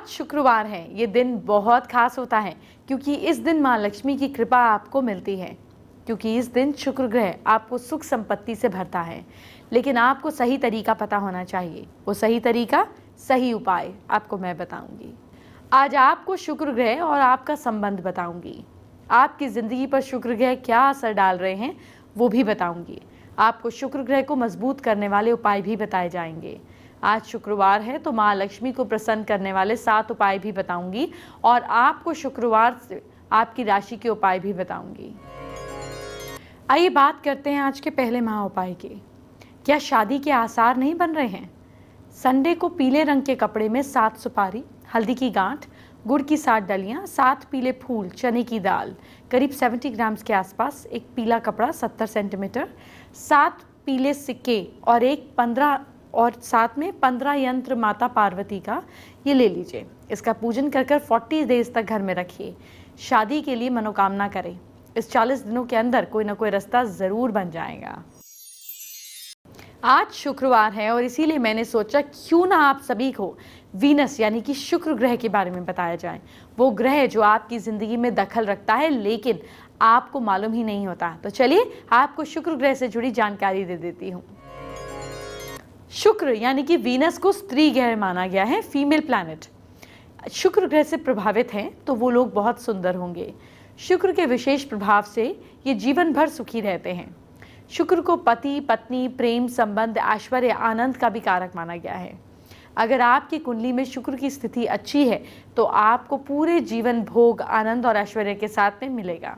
आज शुक्रवार है। ये दिन बहुत खास होता है क्योंकि इस दिन माँ लक्ष्मी की कृपा आपको मिलती है, क्योंकि इस दिन शुक्र ग्रह आपको सुख संपत्ति से भरता है। लेकिन आपको सही तरीका पता होना चाहिए। वो सही तरीका, सही उपाय आपको मैं बताऊंगी। आज आपको शुक्र ग्रह और आपका संबंध बताऊंगी। आपकी जिंदगी पर शुक्र ग्रह क्या असर डाल रहे हैं वो भी बताऊंगी। आपको शुक्र ग्रह को मजबूत करने वाले उपाय भी बताए जाएंगे। आज शुक्रवार है तो माँ लक्ष्मी को प्रसन्न करने वाले 7 उपाय भी बताऊंगी और आपको शुक्रवार से आपकी राशि के उपाय भी बताऊंगी। आइए बात करते हैं आज के पहले महा उपाय के। क्या शादी के आसार नहीं बन रहे हैं? संडे को पीले रंग के कपड़े में 7 सुपारी, हल्दी की गांठ, गुड़ की 7 डलियां, 7 पीले फूल, चने की दाल करीब 70 ग्राम्स के आसपास, एक पीला कपड़ा 70 सेंटीमीटर, 7 पीले सिक्के और एक 15 और साथ में 15 यंत्र माता पार्वती का ये ले लीजिए। इसका पूजन कर 40 डेज तक घर में रखिए। शादी के लिए मनोकामना करें। इस 40 दिनों के अंदर कोई ना कोई रास्ता जरूर बन जाएगा। आज शुक्रवार है और इसीलिए मैंने सोचा क्यों ना आप सभी को वीनस यानी कि शुक्र ग्रह के बारे में बताया जाए। वो ग्रह जो आपकी जिंदगी में दखल रखता है लेकिन आपको मालूम ही नहीं होता। तो चलिए आपको शुक्र ग्रह से जुड़ी जानकारी दे देती हूँ। शुक्र यानी कि वीनस को स्त्री ग्रह माना गया है, फीमेल प्लैनेट। शुक्र ग्रह से प्रभावित हैं तो वो लोग बहुत सुंदर होंगे। शुक्र के विशेष प्रभाव से ये जीवन भर सुखी रहते हैं। शुक्र को पति, पत्नी, प्रेम संबंध, ऐश्वर्य, आनंद का भी कारक माना गया है। अगर आपकी कुंडली में शुक्र की स्थिति अच्छी है तो आपको पूरे जीवन भोग, आनंद और ऐश्वर्य के साथ में मिलेगा।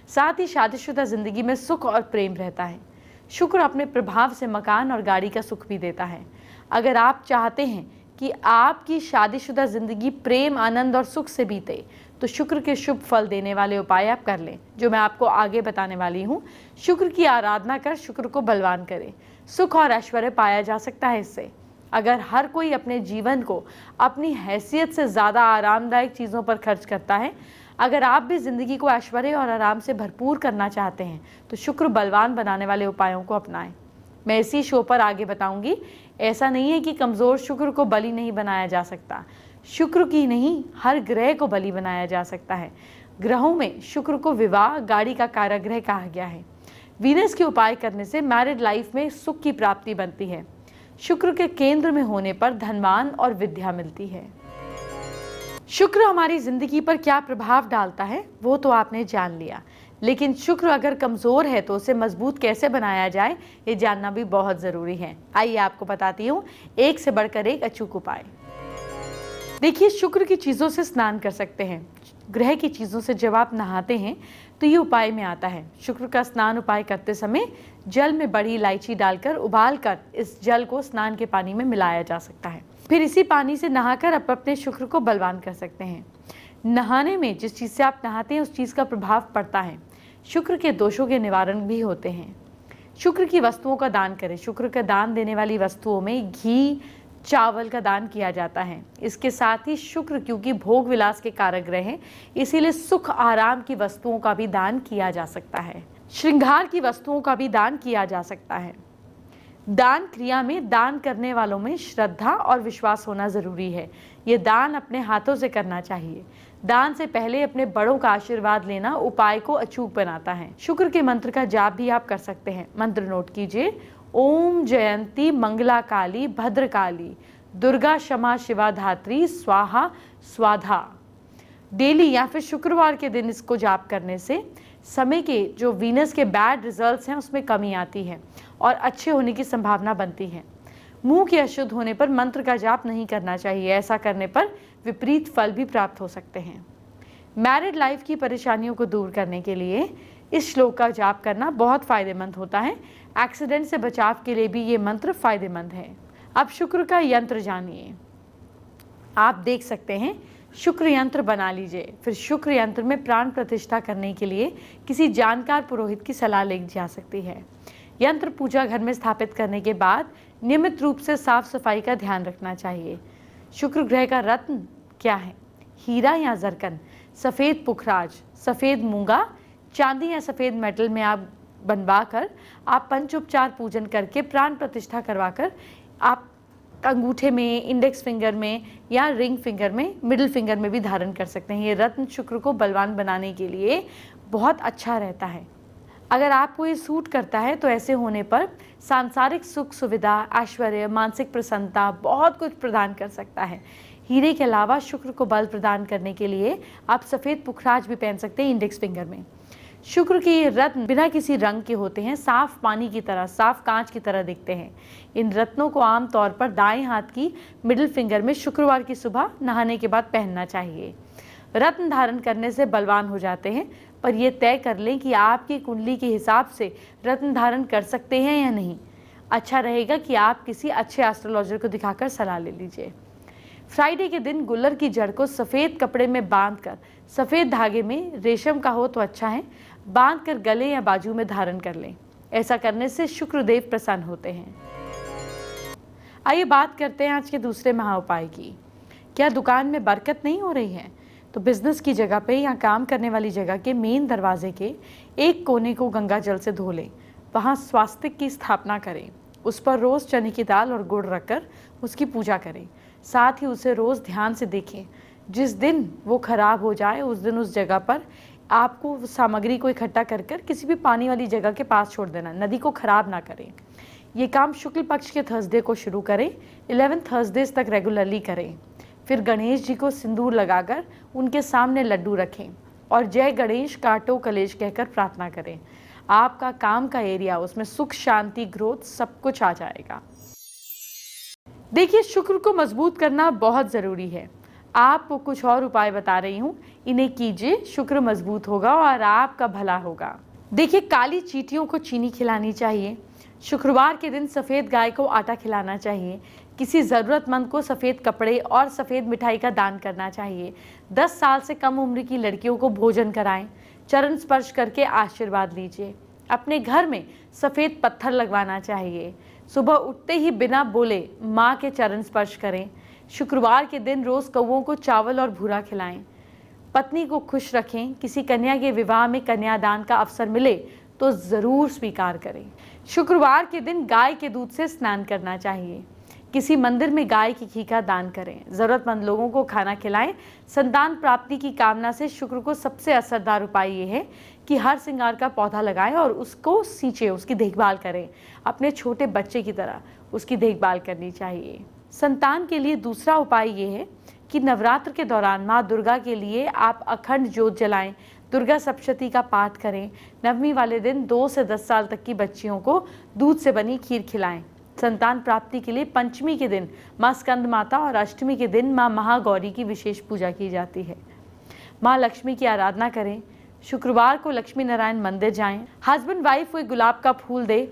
साथ ही शादीशुदा जिंदगी में सुख और प्रेम रहता है। शुक्र अपने प्रभाव से मकान और गाड़ी का सुख भी देता है। अगर आप चाहते हैं कि आपकी शादीशुदा जिंदगी प्रेम, आनंद और सुख से बीते तो शुक्र के शुभ फल देने वाले उपाय आप कर लें, जो मैं आपको आगे बताने वाली हूँ। शुक्र की आराधना कर शुक्र को बलवान करें। सुख और ऐश्वर्य पाया जा सकता है इससे। अगर हर कोई अपने जीवन को अपनी हैसियत से ज़्यादा आरामदायक चीज़ों पर खर्च करता है, अगर आप भी ज़िंदगी को ऐश्वर्य और आराम से भरपूर करना चाहते हैं तो शुक्र बलवान बनाने वाले उपायों को अपनाएं। मैं इसी शो पर आगे बताऊंगी। ऐसा नहीं है कि कमज़ोर शुक्र को बलि नहीं बनाया जा सकता। शुक्र की नहीं, हर ग्रह को बलि बनाया जा सकता है। ग्रहों में शुक्र को विवाह, गाड़ी का कारागृह कहा गया है। वीनस के उपाय करने से मैरिड लाइफ में सुख की प्राप्ति बनती है। शुक्र के केंद्र में होने पर धनवान और विद्या मिलती है। शुक्र हमारी जिंदगी पर क्या प्रभाव डालता है वो तो आपने जान लिया, लेकिन शुक्र अगर कमजोर है तो उसे मजबूत कैसे बनाया जाए ये जानना भी बहुत जरूरी है। आइए आपको बताती हूँ एक से बढ़कर एक अचूक उपाय। देखिए, शुक्र की चीजों से स्नान कर सकते हैं। ग्रह की चीजों से जब आप नहाते हैं तो ये उपाय में आता है। शुक्र का स्नान उपाय करते समय जल में बड़ी इलायची डालकर उबाल कर इस जल को स्नान के पानी में मिलाया जा सकता है। फिर इसी पानी से नहाकर आप अपने शुक्र को बलवान कर सकते हैं। नहाने में जिस चीज़ से आप नहाते हैं उस चीज़ का प्रभाव पड़ता है। शुक्र के दोषों के निवारण भी होते हैं। शुक्र की वस्तुओं का दान करें। शुक्र का दान देने वाली वस्तुओं में घी, चावल का दान किया जाता है। इसके साथ ही शुक्र क्योंकि भोग विलास के कारक ग्रह हैं, इसीलिए सुख आराम की वस्तुओं का भी दान किया जा सकता है। श्रृंगार की वस्तुओं का भी दान किया जा सकता है। दान क्रिया में दान करने वालों में श्रद्धा और विश्वास होना जरूरी है। ये दान अपने हाथों से करना चाहिए। दान से पहले अपने बड़ों का आशीर्वाद लेना उपाय को अचूक बनाता है। शुक्र के मंत्र का जाप भी आप कर सकते हैं। मंत्र नोट कीजिए। ओम जयंती मंगला काली भद्रकाली दुर्गा क्षमा शिवा धात्री स्वाहा स्वाधा। डेली या फिर शुक्रवार के दिन इसको जाप करने से समय के जो वीनस के बैड रिजल्ट्स हैं उसमें कमी आती है और अच्छे होने की संभावना बनती है। मुंह के अशुद्ध होने पर मंत्र का जाप नहीं करना चाहिए। ऐसा करने पर विपरीत फल भी प्राप्त हो सकते हैं। मैरिड लाइफ की परेशानियों को दूर करने के लिए इस श्लोक का जाप करना बहुत फायदेमंद होता है। एक्सीडेंट से बचाव के लिए भी ये मंत्र फायदेमंद है। अब शुक्र का यंत्र जानिए। आप देख सकते हैं, शुक्र यंत्र बना लीजिए। फिर शुक्र यंत्र में प्राण प्रतिष्ठा करने के लिए किसी जानकार पुरोहित की सलाह ली जा सकती है। यंत्र पूजा घर में स्थापित करने के बाद नियमित रूप से साफ सफाई का ध्यान रखना चाहिए। शुक्र ग्रह का रत्न क्या है? हीरा या जरकन, सफेद पुखराज, सफेद मूंगा, चांदी या सफेद मेटल में आप बनवा कर आप पंचोपचार पूजन करके प्राण प्रतिष्ठा करवाकर आप अंगूठे में, इंडेक्स फिंगर में या रिंग फिंगर में, मिडिल फिंगर में भी धारण कर सकते हैं। ये रत्न शुक्र को बलवान बनाने के लिए बहुत अच्छा रहता है। अगर आपको ये सूट करता है तो ऐसे होने पर सांसारिक सुख सुविधा, ऐश्वर्य, मानसिक प्रसन्नता बहुत कुछ प्रदान कर सकता है। हीरे के अलावा शुक्र को बल प्रदान करने के लिए आप सफ़ेद पुखराज भी पहन सकते हैं इंडेक्स फिंगर में। शुक्र के ये रत्न बिना किसी रंग के होते हैं, साफ पानी की तरह, साफ कांच की तरह दिखते हैं। इन रत्नों को आमतौर पर दाएं हाथ की मिडिल फिंगर में शुक्रवार की सुबह नहाने के बाद पहनना चाहिए। रत्न धारण करने से बलवान हो जाते हैं, पर यह तय कर लें कि आपकी कुंडली के हिसाब से रत्न धारण कर सकते हैं या नहीं। अच्छा रहेगा कि आप किसी अच्छे एस्ट्रोलॉजर को दिखाकर सलाह ले लीजिए। फ्राइडे के दिन गुल्लर की जड़ को सफ़ेद कपड़े में बांधकर, सफ़ेद धागे में, रेशम का हो तो अच्छा है, बांधकर गले या बाजू में धारण कर लें। ऐसा करने से शुक्रदेव प्रसन्न होते हैं। आइए बात करते हैं आज के दूसरे महा उपाय की। क्या दुकान में बरकत नहीं हो रही है? तो बिजनेस की जगह पे या काम करने वाली जगह के मेन दरवाजे के एक कोने को गंगा जल से धो लें। वहाँ स्वास्तिक की स्थापना करें, उस पर रोज़ चने की दाल और गुड़ रखकर उसकी पूजा करें। साथ ही उसे रोज़ ध्यान से देखें। जिस दिन वो खराब हो जाए उस दिन उस जगह पर आपको सामग्री को इकट्ठा कर किसी भी पानी वाली जगह के पास छोड़ देना, नदी को खराब ना करें। ये काम शुक्ल पक्ष के थर्सडे को शुरू करें, 11 थर्सडेज तक रेगुलरली करें। फिर गणेश जी को सिंदूर लगाकर उनके सामने लड्डू रखें और जय गणेश काटो कलेश कहकर प्रार्थना करें। आपका काम का एरिया, उसमें सुख, शांति, ग्रोथ सब कुछ आ जाएगा। देखिए, शुक्र को मजबूत करना बहुत ज़रूरी है। आपको कुछ और उपाय बता रही हूँ, इन्हें कीजिए, शुक्र मजबूत होगा और आपका भला होगा। देखिए, काली चींटियों को चीनी खिलानी चाहिए। शुक्रवार के दिन सफ़ेद गाय को आटा खिलाना चाहिए। किसी ज़रूरतमंद को सफ़ेद कपड़े और सफ़ेद मिठाई का दान करना चाहिए। 10 साल से कम उम्र की लड़कियों को भोजन कराएं। चरण स्पर्श करके आशीर्वाद लीजिए। अपने घर में सफ़ेद पत्थर लगवाना चाहिए। सुबह उठते ही बिना बोले माँ के चरण स्पर्श करें। शुक्रवार के दिन रोज़ कौवों को चावल और भूरा खिलाएं। पत्नी को खुश रखें। किसी कन्या के विवाह में कन्यादान का अवसर मिले तो ज़रूर स्वीकार करें। शुक्रवार के दिन गाय के दूध से स्नान करना चाहिए। किसी मंदिर में गाय की घी का दान करें। ज़रूरतमंद लोगों को खाना खिलाएं। संतान प्राप्ति की कामना से शुक्र को सबसे असरदार उपाय ये है कि हर श्रृंगार का पौधा लगाएं और उसको सींचें, उसकी देखभाल करें। अपने छोटे बच्चे की तरह उसकी देखभाल करनी चाहिए। संतान के लिए दूसरा उपाय ये है कि नवरात्र के दौरान माँ दुर्गा के लिए आप अखंड ज्योत जलाएं, दुर्गा सप्तशती का पाठ करें। नवमी वाले दिन 2 से 10 साल तक की बच्चियों को दूध से बनी खीर खिलाएं। संतान प्राप्ति के लिए पंचमी के दिन माँ स्कंद माता और अष्टमी के दिन माँ महागौरी की विशेष पूजा की जाती है। माँ लक्ष्मी की आराधना करें। शुक्रवार को लक्ष्मी नारायण मंदिर जाएं। हस्बैंड वाइफ को एक गुलाब का फूल दे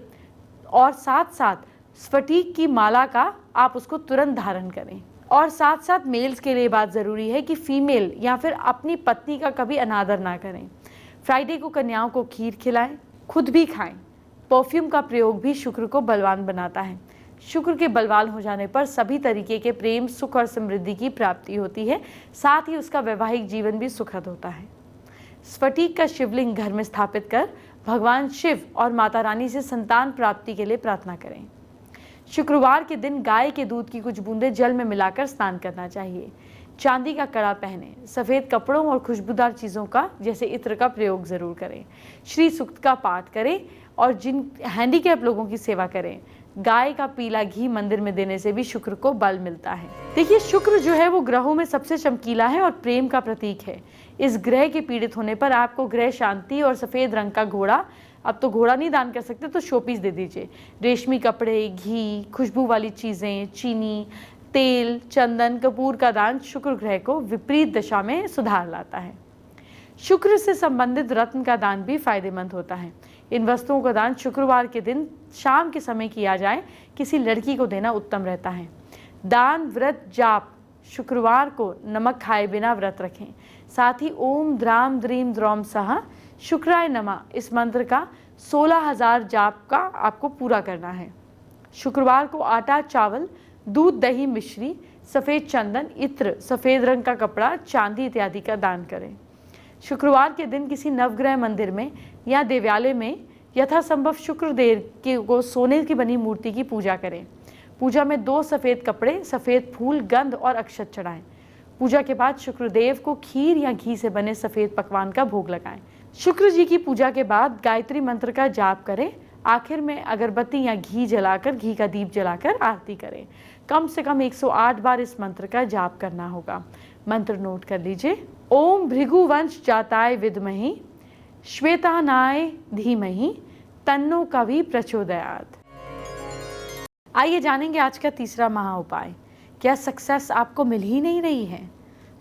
और साथ साथ स्फटिक की माला का आप उसको तुरंत धारण करें। और साथ साथ मेल्स के लिए बात ज़रूरी है कि फीमेल या फिर अपनी पत्नी का कभी अनादर ना करें। फ्राइडे को कन्याओं को खीर खिलाएं, खुद भी खाएं। परफ्यूम का प्रयोग भी शुक्र को बलवान बनाता है। शुक्र के बलवान हो जाने पर सभी तरीके के प्रेम, सुख और समृद्धि की प्राप्ति होती है। साथ ही उसका वैवाहिक जीवन भी सुखद होता है। स्फटिक का शिवलिंग घर में स्थापित कर भगवान शिव और माता रानी से संतान प्राप्ति के लिए प्रार्थना करें। शुक्रवार के दिन गाय के दूध की कुछ बूंदें जल में मिलाकर स्नान करना चाहिए। चांदी का कड़ा पहने, सफ़ेद कपड़ों और खुशबूदार चीज़ों का जैसे इत्र का प्रयोग ज़रूर करें। श्री सूक्त का पाठ करें और जिन हैंडीकैप लोगों की सेवा करें। गाय का पीला घी मंदिर में देने से भी शुक्र को बल मिलता है। देखिए, शुक्र जो है वो ग्रहों में सबसे चमकीला है और प्रेम का प्रतीक है। इस ग्रह के पीड़ित होने पर आपको ग्रह शांति और सफ़ेद रंग का घोड़ा, अब तो घोड़ा नहीं दान कर सकते तो शोपीस दे दीजिए। रेशमी कपड़े, घी, खुशबू वाली चीज़ें, चीनी, तेल, चंदन, कपूर का दान शुक्र ग्रह को विपरीत दशा में सुधार लाता है। शुक्र से संबंधित रत्न का दान भी फायदेमंद होता है। इन वस्तुओं का दान शुक्रवार के दिन शाम के समय किया जाए। किसी लड़की को देना उत्तम रहता है। दान, व्रत, जाप, शुक्रवार को नमक खाए बिना व्रत रखें। साथ ही ओम द्राम द्रीम द्रौम सह शुक्राय नमः इस मंत्र का 16,000 जाप का आपको पूरा करना है। शुक्रवार को आटा, चावल, दूध, दही, मिश्री, सफ़ेद चंदन, इत्र, सफ़ेद रंग का कपड़ा, चांदी इत्यादि का दान करें। शुक्रवार के दिन किसी नवग्रह मंदिर में या देवालय में यथासंभव शुक्रदेव को सोने की बनी मूर्ति की पूजा करें। पूजा में 2 सफ़ेद कपड़े, सफ़ेद फूल, गंध और अक्षत चढ़ाएं। पूजा के बाद शुक्रदेव को खीर या घी से बने सफ़ेद पकवान का भोग लगाएं। शुक्र जी की पूजा के बाद गायत्री मंत्र का जाप करें। आखिर में अगरबत्ती या घी जलाकर, घी का दीप जलाकर आरती करें। कम से कम 108 बार इस मंत्र का जाप करना होगा। मंत्र नोट कर लीजिए। ओम भृगुवंश जाताय विद्महि श्वेतानाय धीमहि तन्नो कवि प्रचोदयात्। आइए जानेंगे आज का तीसरा महा उपाय। क्या सक्सेस आपको मिल ही नहीं रही है?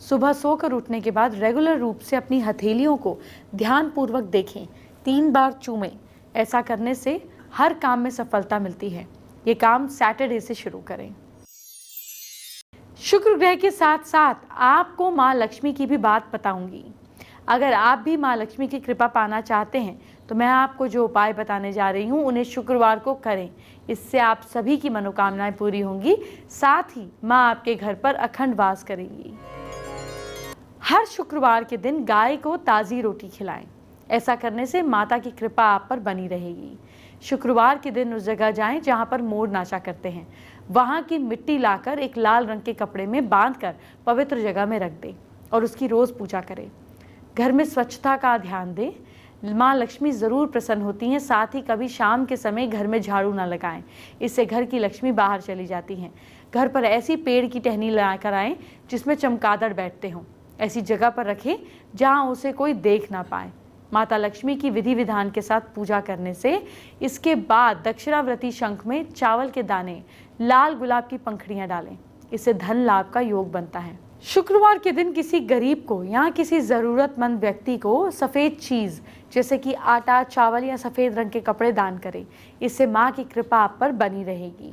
सुबह सोकर उठने के बाद रेगुलर रूप से अपनी हथेलियों को ध्यानपूर्वक देखें, 3 बार चूमें। ऐसा करने से हर काम में सफलता मिलती है। ये काम सैटरडे से शुरू करें। शुक्र ग्रह के साथ साथ आपको माँ लक्ष्मी की भी बात बताऊंगी। अगर आप भी माँ लक्ष्मी की कृपा पाना चाहते हैं तो मैं आपको जो उपाय बताने जा रही हूँ उन्हें शुक्रवार को करें। इससे आप सभी की मनोकामनाएं पूरी होंगी, साथ ही माँ आपके घर पर अखंड वास करेंगी। हर शुक्रवार के दिन गाय को ताज़ी रोटी खिलाएं। ऐसा करने से माता की कृपा आप पर बनी रहेगी। शुक्रवार के दिन उस जगह जाएं जहां पर मोर नाचा करते हैं। वहां की मिट्टी लाकर एक लाल रंग के कपड़े में बांधकर पवित्र जगह में रख दें और उसकी रोज पूजा करें। घर में स्वच्छता का ध्यान दें। माँ लक्ष्मी ज़रूर प्रसन्न होती हैं। साथ ही कभी शाम के समय घर में झाड़ू ना लगाएं, इससे घर की लक्ष्मी बाहर चली जाती हैं। घर पर ऐसी पेड़ की टहनी लगाकर आएँ जिसमें चमगादड़ बैठते हों। ऐसी जगह पर रखें जहां उसे कोई देख ना पाए। माता लक्ष्मी की विधि विधान के साथ पूजा करने से इसके बाद दक्षिणावर्ती शंख में चावल के दाने, लाल गुलाब की पंखुड़ियां डालें। इससे धन लाभ का योग बनता है। शुक्रवार के दिन किसी गरीब को या किसी ज़रूरतमंद व्यक्ति को सफ़ेद चीज़ जैसे कि आटा, चावल या सफ़ेद रंग के कपड़े दान करें। इससे माँ की कृपा आप पर बनी रहेगी।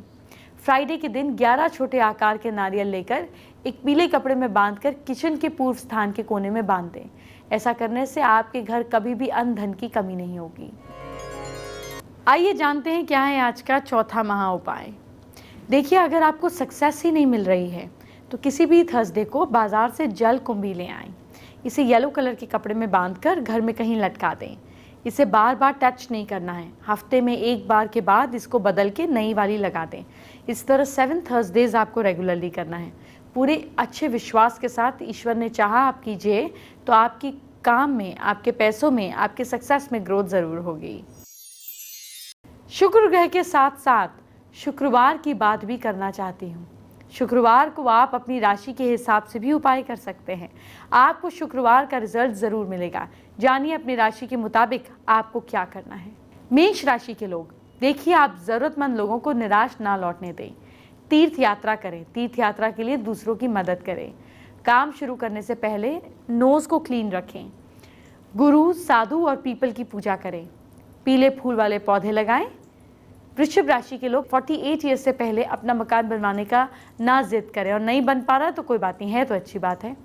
फ्राइडे के दिन 11 छोटे आकार के नारियल लेकर एक पीले कपड़े में बांधकर किचन के पूर्व स्थान के कोने में बांध दें। ऐसा करने से आपके घर कभी भी अन्न धन की कमी नहीं होगी। आइए जानते हैं क्या है आज का चौथा महा उपाय। देखिए, अगर आपको सक्सेस ही नहीं मिल रही है तो किसी भी थर्सडे को बाजार से जल कुंभी ले आएं। इसे येलो कलर के कपड़े में बांधकर घर में कहीं लटका दें। इसे बार बार टच नहीं करना है। हफ्ते में एक बार के बाद इसको बदल के नई वाली लगा दें। इस तरह 7 थर्सडेज आपको रेगुलरली करना है। पूरे अच्छे विश्वास के साथ ईश्वर ने चाहा आप कीजिए तो आपकी काम में, आपके पैसों में, आपके सक्सेस में ग्रोथ ज़रूर होगी। शुक्र ग्रह के साथ साथ शुक्रवार की बात भी करना चाहती हूँ। शुक्रवार को आप अपनी राशि के हिसाब से भी उपाय कर सकते हैं। आपको शुक्रवार का रिजल्ट ज़रूर मिलेगा। जानिए अपनी राशि के मुताबिक आपको क्या करना है। मेष राशि के लोग, देखिए, आप ज़रूरतमंद लोगों को निराश ना लौटने दें। तीर्थ यात्रा करें। तीर्थ यात्रा के लिए दूसरों की मदद करें। काम शुरू करने से पहले नोज़ को क्लीन रखें। गुरु, साधु और पीपल की पूजा करें। पीले फूल वाले पौधे लगाएं। वृश्चिक राशि के लोग 48 ईयर्स से पहले अपना मकान बनवाने का ना जिद करें, और नहीं बन पा रहा तो कोई बात नहीं है, तो अच्छी बात है।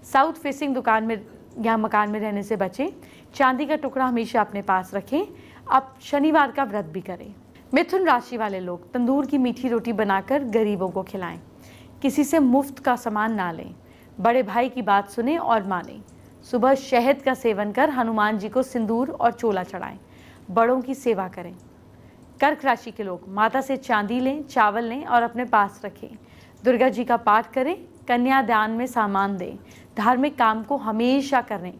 साउथ फेसिंग दुकान में या मकान में रहने से बचें। चांदी का टुकड़ा हमेशा अपने पास रखें। अब शनिवार का व्रत भी करें। मिथुन राशि वाले लोग तंदूर की मीठी रोटी बनाकर गरीबों को खिलाएं। किसी से मुफ्त का सामान ना लें। बड़े भाई की बात सुने और मानें। सुबह शहद का सेवन कर हनुमान जी को सिंदूर और चोला चढ़ाएं। बड़ों की सेवा करें। कर्क राशि के लोग माता से चांदी लें, चावल लें और अपने पास रखें। दुर्गा जी का पाठ करें। कन्यादान में सामान दें। धार्मिक काम को हमेशा करें।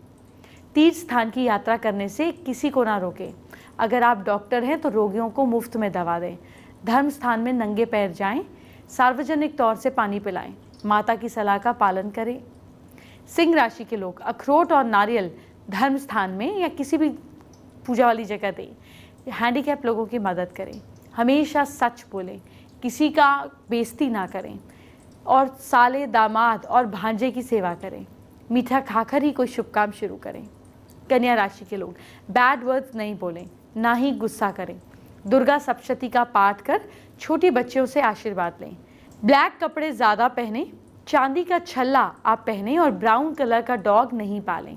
तीर्थ स्थान की यात्रा करने से किसी को ना रोकें। अगर आप डॉक्टर हैं तो रोगियों को मुफ्त में दवा दें। धर्म स्थान में नंगे पैर जाएं। सार्वजनिक तौर से पानी पिलाएं। माता की सलाह का पालन करें। सिंह राशि के लोग अखरोट और नारियल धर्म स्थान में या किसी भी पूजा वाली जगह दें। हैंडीकैप लोगों की मदद करें। हमेशा सच बोलें। किसी का बेइज्जती ना करें और साले, दामाद और भांजे की सेवा करें। मीठा खाकर ही कोई शुभ काम शुरू करें। कन्या राशि के लोग बैड वर्ड्स नहीं बोलें, ना ही गुस्सा करें। दुर्गा सप्तशती का पाठ कर छोटी बच्चियों से आशीर्वाद लें। ब्लैक कपड़े ज़्यादा पहने। चांदी का छल्ला आप पहने और ब्राउन कलर का डॉग नहीं पालें।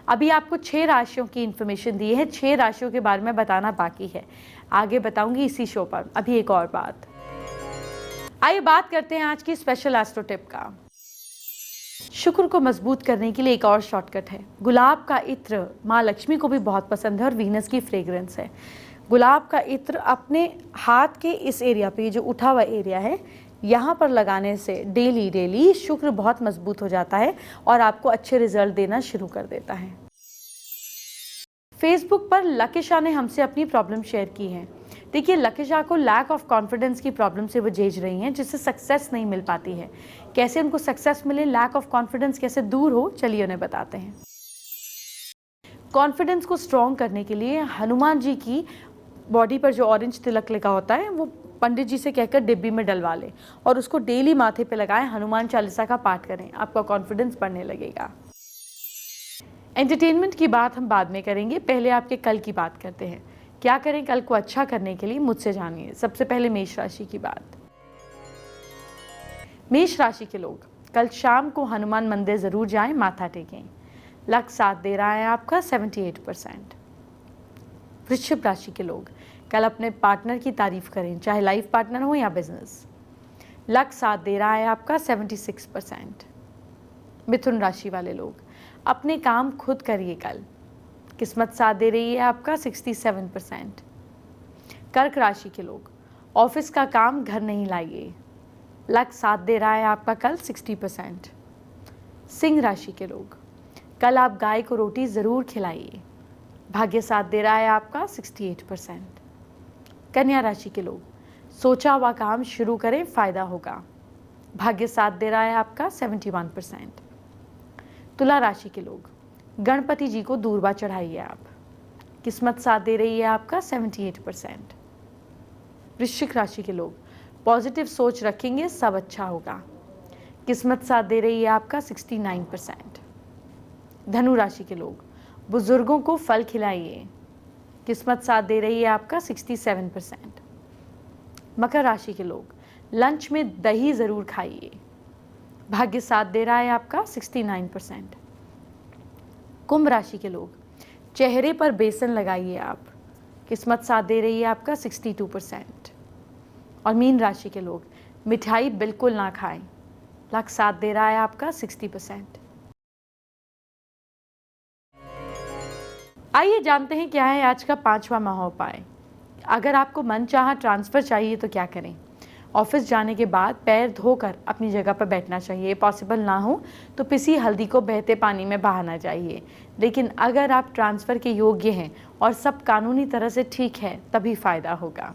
अभी आपको 6 राशियों की इन्फॉर्मेशन दी है। 6 राशियों के बारे में बताना बाकी है, आगे बताऊंगी इसी शो पर। अभी एक और बात, आइए बात करते हैं आज की स्पेशल एस्ट्रो टिप का। शुक्र को मजबूत करने के लिए एक और शॉर्टकट है। गुलाब का इत्र माँ लक्ष्मी को भी बहुत पसंद है और वीनस की फ्रेग्रेंस है। गुलाब का इत्र अपने हाथ के इस एरिया पे, जो उठा हुआ एरिया है, यहाँ पर लगाने से डेली शुक्र बहुत मजबूत हो जाता है और आपको अच्छे रिजल्ट देना शुरू कर देता है। फेसबुक पर लकिशा ने हमसे अपनी प्रॉब्लम शेयर की है। देखिए, लकिशा को लैक ऑफ कॉन्फिडेंस की प्रॉब्लम से वो जूझ रही हैं, जिससे सक्सेस नहीं मिल पाती है। कैसे उनको सक्सेस मिले, लैक ऑफ कॉन्फिडेंस कैसे दूर हो, चलिए उन्हें बताते हैं। कॉन्फिडेंस को स्ट्रॉन्ग करने के लिए हनुमान जी की बॉडी पर जो ऑरेंज तिलक लगा होता है, वो पंडित जी से कहकर डिब्बी में डलवा लें और उसको डेली माथे पे लगाएं। हनुमान चालीसा का पाठ करें, आपका कॉन्फिडेंस बढ़ने लगेगा। एंटरटेनमेंट की बात हम बाद में करेंगे, पहले आपके कल की बात करते हैं। क्या करें कल को अच्छा करने के लिए, मुझसे जानिए। सबसे पहले मेष राशि की बात। मेष राशि के लोग कल शाम को हनुमान मंदिर जरूर जाएं, माथा टेकें। लक साथ दे रहा है आपका 78%। वृश्चिक राशि के लोग कल अपने पार्टनर की तारीफ करें, चाहे लाइफ पार्टनर हो या बिजनेस। लक साथ दे रहा है आपका 76%। मिथुन राशि वाले लोग अपने काम खुद करिए कल। किस्मत साथ दे रही है आपका 67%। कर्क राशि के लोग ऑफिस का काम घर नहीं लाइए। लक साथ दे रहा है आपका कल 60%। सिंह राशि के लोग कल आप गाय को रोटी ज़रूर खिलाइए। भाग्य साथ दे रहा है आपका 68%। कन्या राशि के लोग सोचा हुआ काम शुरू करें, फायदा होगा। भाग्य साथ दे रहा है आपका 71%। तुला राशि के लोग गणपति जी को दूर्वा चढ़ाइए आप। किस्मत साथ दे रही है आपका 78%। वृश्चिक राशि के लोग पॉजिटिव सोच रखेंगे, सब अच्छा होगा। किस्मत साथ दे रही है आपका 69%। धनु राशि के लोग बुजुर्गों को फल खिलाइए। किस्मत साथ दे रही है आपका 67%। मकर राशि के लोग लंच में दही ज़रूर खाइए। भाग्य साथ दे रहा है आपका 69%। कुंभ राशि के लोग चेहरे पर बेसन लगाइए आप। किस्मत साथ दे रही है आपका 62%। और मीन राशि के लोग मिठाई बिल्कुल ना खाएं। लक साथ दे रहा है आपका 60%। आइए जानते हैं क्या है आज का 5वां महाउपाय। अगर आपको मनचाहा ट्रांसफ़र चाहिए तो क्या करें। ऑफिस जाने के बाद पैर धोकर अपनी जगह पर बैठना चाहिए। पॉसिबल ना हो तो पिसी हल्दी को बहते पानी में बहाना चाहिए। लेकिन अगर आप ट्रांसफ़र के योग्य हैं और सब कानूनी तरह से ठीक है, तभी फ़ायदा होगा।